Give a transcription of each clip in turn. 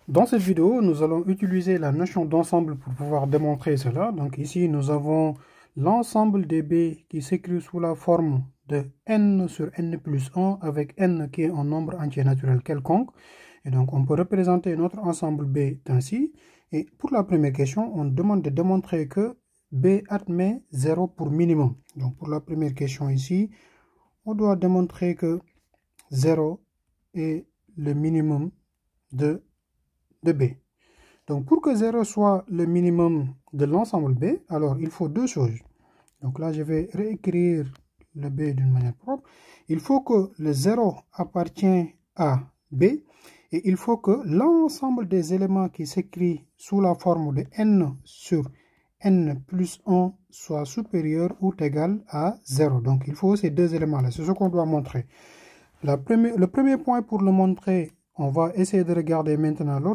Dans cette vidéo, nous allons utiliser la notion d'ensemble pour pouvoir démontrer cela. Donc ici, nous avons l'ensemble des b qui s'écrit sous la forme de n sur n plus 1 avec n qui est un nombre entier naturel quelconque. Et donc, on peut représenter notre ensemble b ainsi. Et pour la première question, on demande de démontrer que b admet 0 pour minimum. Donc, pour la première question ici, on doit démontrer que 0 est le minimum de B. Donc pour que 0 soit le minimum de l'ensemble B, alors il faut deux choses. Donc là, je vais réécrire le B d'une manière propre. Il faut que le 0 appartient à B et il faut que l'ensemble des éléments qui s'écrit sous la forme de n sur n plus 1 soit supérieur ou égal à 0. Donc il faut ces deux éléments-là. C'est ce qu'on doit montrer. Le premier point pour le montrer, on va essayer de regarder maintenant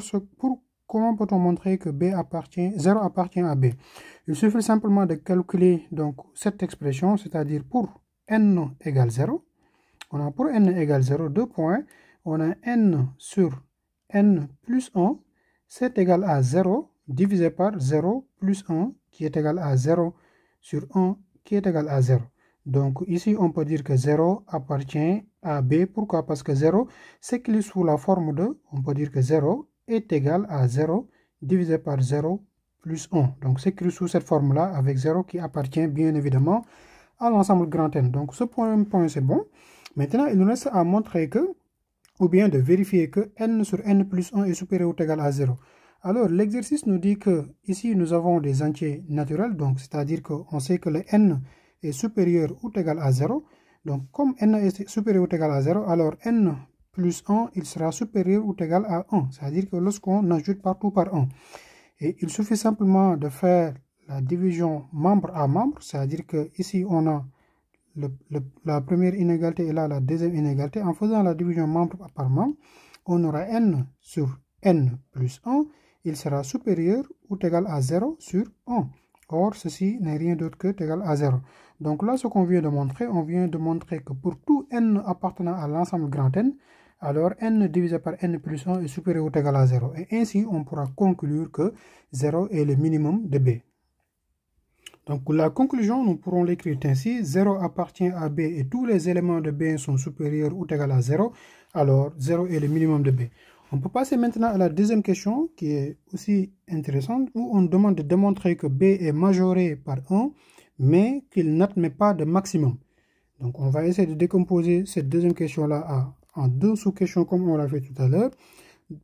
comment peut-on montrer que 0 appartient à B. Il suffit simplement de calculer donc cette expression, c'est-à-dire pour n égale 0, on a pour n égale 0 deux points, on a n sur n plus 1, c'est égal à 0 divisé par 0 plus 1 qui est égal à 0 sur 1 qui est égal à 0. Donc ici, on peut dire que 0 appartient à B. Pourquoi? Parce que 0 s'écrit sous la forme de, on peut dire que 0 est égal à 0 divisé par 0 plus 1. Donc c'est écrit sous cette forme-là avec 0 qui appartient bien évidemment à l'ensemble grand N. Donc ce point c'est bon. Maintenant, il nous reste à montrer que, ou bien de vérifier que n sur n plus 1 est supérieur ou égal à 0. Alors l'exercice nous dit que ici nous avons des entiers naturels, donc c'est-à-dire qu'on sait que le n est supérieur ou égal à 0. Donc, comme n est supérieur ou égal à 0, alors n plus 1, il sera supérieur ou égal à 1. C'est-à-dire que lorsqu'on ajoute partout par 1. Et il suffit simplement de faire la division membre à membre. C'est-à-dire que ici on a la première inégalité et là la deuxième inégalité. En faisant la division membre par membre, on aura n sur n plus 1. Il sera supérieur ou égal à 0 sur 1. Or, ceci n'est rien d'autre que égal à 0. Donc là, ce qu'on vient de montrer, on vient de montrer que pour tout n appartenant à l'ensemble grand N, alors n divisé par n plus 1 est supérieur ou égal à 0. Et ainsi, on pourra conclure que 0 est le minimum de B. Donc la conclusion, nous pourrons l'écrire ainsi. 0 appartient à B et tous les éléments de B sont supérieurs ou égal à 0. Alors, 0 est le minimum de B. On peut passer maintenant à la deuxième question qui est aussi intéressante où on demande de démontrer que B est majoré par 1 mais qu'il n'admet pas de maximum. Donc on va essayer de décomposer cette deuxième question-là en deux sous-questions comme on l'a fait tout à l'heure.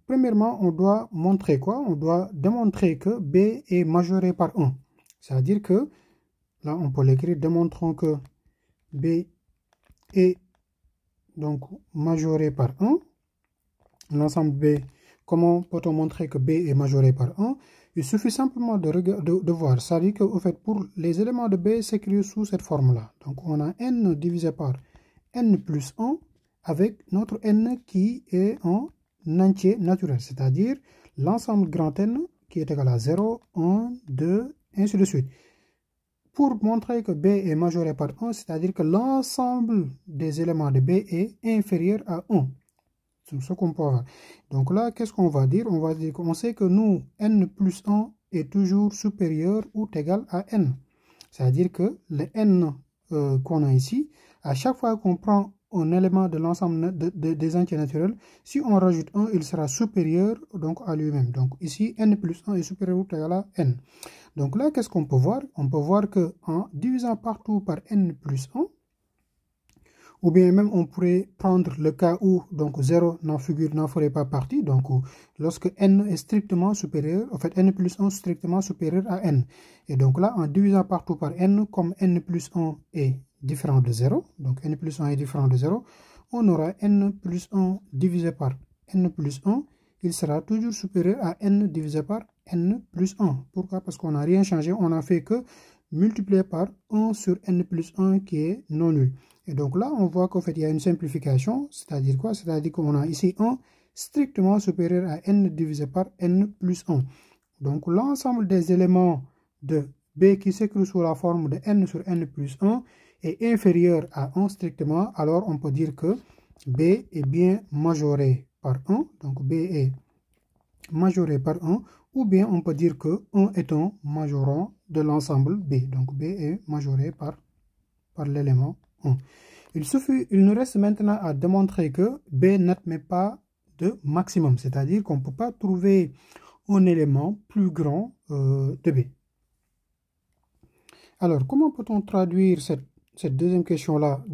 Premièrement, on doit montrer quoi? On doit démontrer que B est majoré par 1. C'est-à-dire que, là on peut l'écrire, démontrons que B est donc majoré par 1. L'ensemble B, comment peut-on montrer que B est majoré par 1? Il suffit simplement de voir. C'est-à-dire qu'au fait, pour les éléments de B s'écrivent sous cette forme-là. Donc on a n divisé par n plus 1 avec notre n qui est en entier naturel. C'est-à-dire l'ensemble grand N qui est égal à 0, 1, 2, ainsi de suite. Pour montrer que B est majoré par 1, c'est-à-dire que l'ensemble des éléments de B est inférieur à 1. C'est ce qu'on peut avoir. Donc là, qu'est-ce qu'on va dire? On va dire qu'on sait que nous, n plus 1 est toujours supérieur ou égal à n. C'est-à-dire que le n qu'on a ici, à chaque fois qu'on prend un élément de l'ensemble des entiers naturels, si on rajoute 1, il sera supérieur donc, à lui-même. Donc ici, n plus 1 est supérieur ou égal à n. Donc là, qu'est-ce qu'on peut voir? On peut voir qu'en divisant partout par n plus 1, ou bien même on pourrait prendre le cas où donc 0 n'en ferait pas partie, donc lorsque n est strictement supérieur, en fait n plus 1 strictement supérieur à n. Et donc là, en divisant partout par n, comme n plus 1 est différent de 0, donc n plus 1 est différent de 0, on aura n plus 1 divisé par n plus 1, il sera toujours supérieur à n divisé par n plus 1. Pourquoi? Parce qu'on n'a rien changé, on n'a fait que multiplier par 1 sur n plus 1 qui est non nul. Et donc là, on voit qu'en fait, il y a une simplification, c'est-à-dire quoi? C'est-à-dire qu'on a ici 1 strictement supérieur à n divisé par n plus 1. Donc l'ensemble des éléments de B qui s'écrit sous la forme de n sur n plus 1 est inférieur à 1 strictement, alors on peut dire que B est bien majoré par 1. Donc B est majoré par 1, ou bien on peut dire que 1 est un majorant de l'ensemble B. Donc B est majoré par l'élément 1. Il nous reste maintenant à démontrer que B n'admet pas de maximum, c'est-à-dire qu'on ne peut pas trouver un élément plus grand de B. Alors, comment peut-on traduire cette deuxième question-là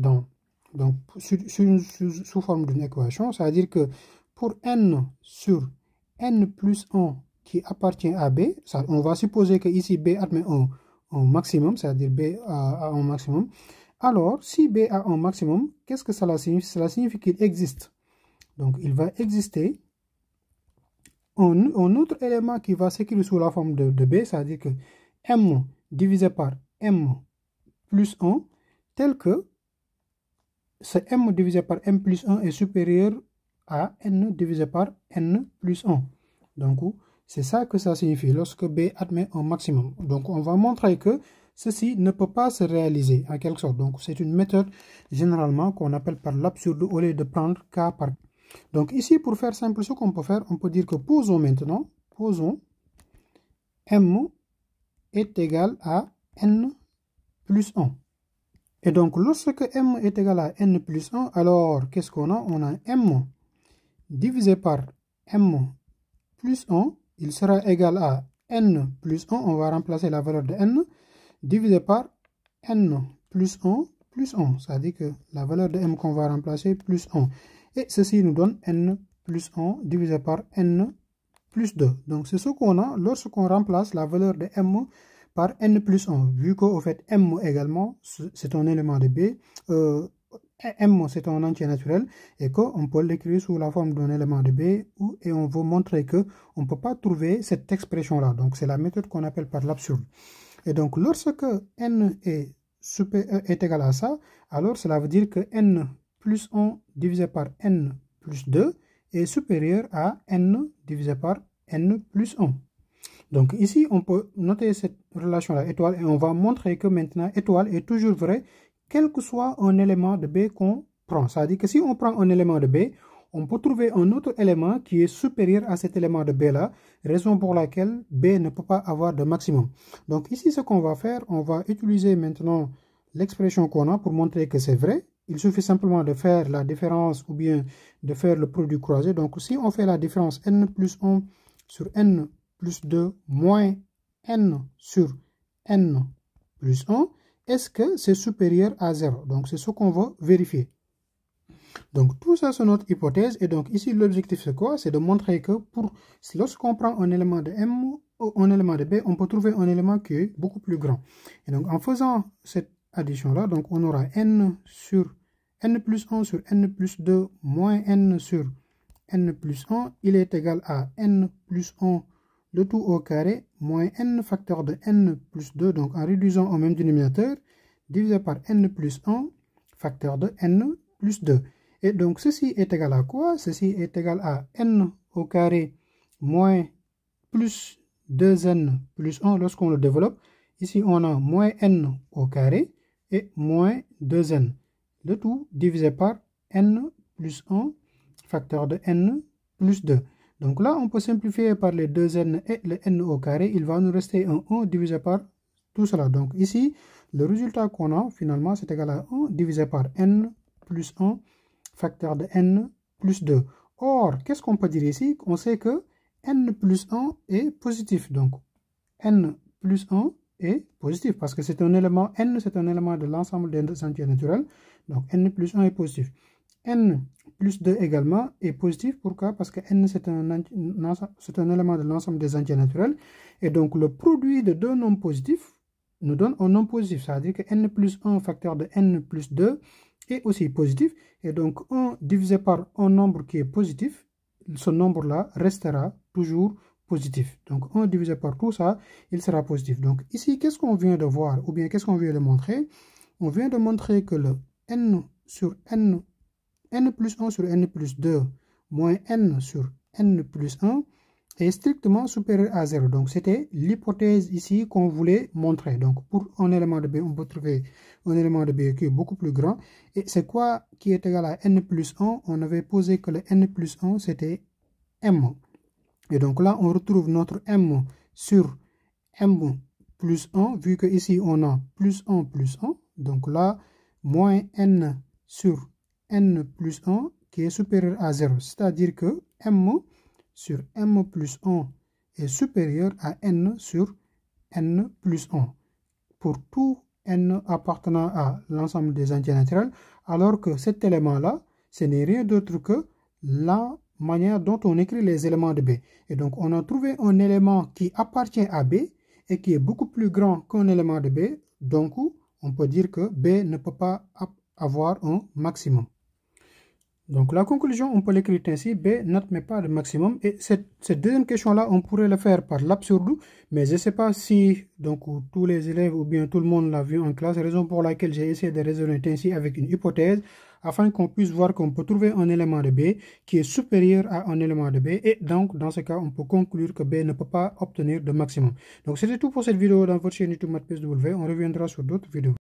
sous forme d'une équation? C'est-à-dire que pour n sur n plus 1 qui appartient à B, on va supposer que ici B admet un maximum, c'est-à-dire B a un maximum. Alors, si B a un maximum, qu'est-ce que cela signifie? Cela signifie qu'il existe. Donc, il va exister un autre élément qui va s'écrire sous la forme de B, c'est-à-dire que M divisé par M plus 1, tel que ce M divisé par M plus 1 est supérieur à N divisé par N plus 1. Donc, c'est ça que ça signifie lorsque B admet un maximum. Donc, on va montrer que ceci ne peut pas se réaliser en quelque sorte. Donc, c'est une méthode généralement qu'on appelle par l'absurde au lieu de prendre cas par cas. Donc, ici, pour faire simple, ce qu'on peut faire, on peut dire que posons M est égal à N plus 1. Et donc, lorsque M est égal à N plus 1, alors, qu'est-ce qu'on a? On a M divisé par M plus 1, il sera égal à N plus 1, on va remplacer la valeur de N, divisé par N plus 1 plus 1, c'est-à-dire que la valeur de M qu'on va remplacer plus 1. Et ceci nous donne N plus 1 divisé par N plus 2. Donc, c'est ce qu'on a lorsqu'on remplace la valeur de M par n plus 1, vu qu'au fait M également, c'est un élément de B, M c'est un entier naturel, et qu'on peut l'écrire sous la forme d'un élément de B, et on veut montrer qu'on ne peut pas trouver cette expression-là. Donc c'est la méthode qu'on appelle par l'absurde. Et donc lorsque n est égal à ça, alors cela veut dire que n plus 1 divisé par n plus 2 est supérieur à n divisé par n plus 1. Donc ici, on peut noter cette relation-là, étoile, et on va montrer que maintenant, étoile est toujours vrai, quel que soit un élément de B qu'on prend. C'est-à-dire que si on prend un élément de B, on peut trouver un autre élément qui est supérieur à cet élément de B-là, raison pour laquelle B ne peut pas avoir de maximum. Donc ici, ce qu'on va faire, on va utiliser maintenant l'expression qu'on a pour montrer que c'est vrai. Il suffit simplement de faire la différence ou bien de faire le produit croisé. Donc si on fait la différence n plus 1 sur n plus 2 moins n sur n plus 1, est-ce que c'est supérieur à 0? Donc, c'est ce qu'on va vérifier. Donc, tout ça, c'est notre hypothèse. Et donc, ici, l'objectif, c'est quoi? C'est de montrer que lorsqu'on prend un élément de M ou un élément de B, on peut trouver un élément qui est beaucoup plus grand. Et donc, en faisant cette addition-là, donc, on aura n plus 1 sur n plus 2 moins n sur n plus 1, il est égal à n plus 1 le tout au carré, moins n facteur de n plus 2, donc en réduisant au même dénominateur, divisé par n plus 1, facteur de n plus 2. Et donc ceci est égal à quoi? Ceci est égal à n au carré moins plus 2n plus 1 lorsqu'on le développe. Ici, on a moins n au carré et moins 2n. Le tout divisé par n plus 1, facteur de n plus 2. Donc là, on peut simplifier par les 2n et le n au carré. Il va nous rester un 1 divisé par tout cela. Donc ici, le résultat qu'on a, finalement, c'est égal à 1 divisé par n plus 1, facteur de n plus 2. Or, qu'est-ce qu'on peut dire ici? On sait que n plus 1 est positif. Donc, n plus 1 est positif parce que c'est un élément, n c'est un élément de l'ensemble des entiers naturels. Donc, n plus 1 est positif. N plus 2 également est positif. Pourquoi? Parce que n c'est un élément de l'ensemble des entiers naturels. Et donc le produit de deux nombres positifs nous donne un nombre positif. C'est-à-dire que n plus 1 facteur de n plus 2 est aussi positif. Et donc 1 divisé par un nombre qui est positif, ce nombre-là restera toujours positif. Donc 1 divisé par tout ça, il sera positif. Donc ici, qu'est-ce qu'on vient de voir? Ou bien qu'est-ce qu'on vient de montrer? On vient de montrer que le n sur n plus 1 sur n plus 2 moins n sur n plus 1 est strictement supérieur à 0. Donc, c'était l'hypothèse ici qu'on voulait montrer. Donc, pour un élément de B, on peut trouver un élément de B qui est beaucoup plus grand. Et c'est quoi qui est égal à n plus 1? On avait posé que le n plus 1, c'était m. Et donc là, on retrouve notre m sur m plus 1, vu que ici on a plus 1 plus 1. Donc là, moins n sur n plus 1 qui est supérieur à 0. C'est-à-dire que m sur m plus 1 est supérieur à n sur n plus 1. Pour tout n appartenant à l'ensemble des entiers naturels, alors que cet élément-là, ce n'est rien d'autre que la manière dont on écrit les éléments de B. Et donc, on a trouvé un élément qui appartient à B et qui est beaucoup plus grand qu'un élément de B. Donc, on peut dire que B ne peut pas avoir un maximum. Donc, la conclusion, on peut l'écrire ainsi, B n'admet pas de maximum. Et cette deuxième question-là, on pourrait le faire par l'absurde, mais je ne sais pas si donc, tous les élèves ou bien tout le monde l'a vu en classe, raison pour laquelle j'ai essayé de raisonner ainsi avec une hypothèse, afin qu'on puisse voir qu'on peut trouver un élément de B qui est supérieur à un élément de B. Et donc, dans ce cas, on peut conclure que B ne peut pas obtenir de maximum. Donc, c'était tout pour cette vidéo dans votre chaîne YouTube MathPSW. On reviendra sur d'autres vidéos.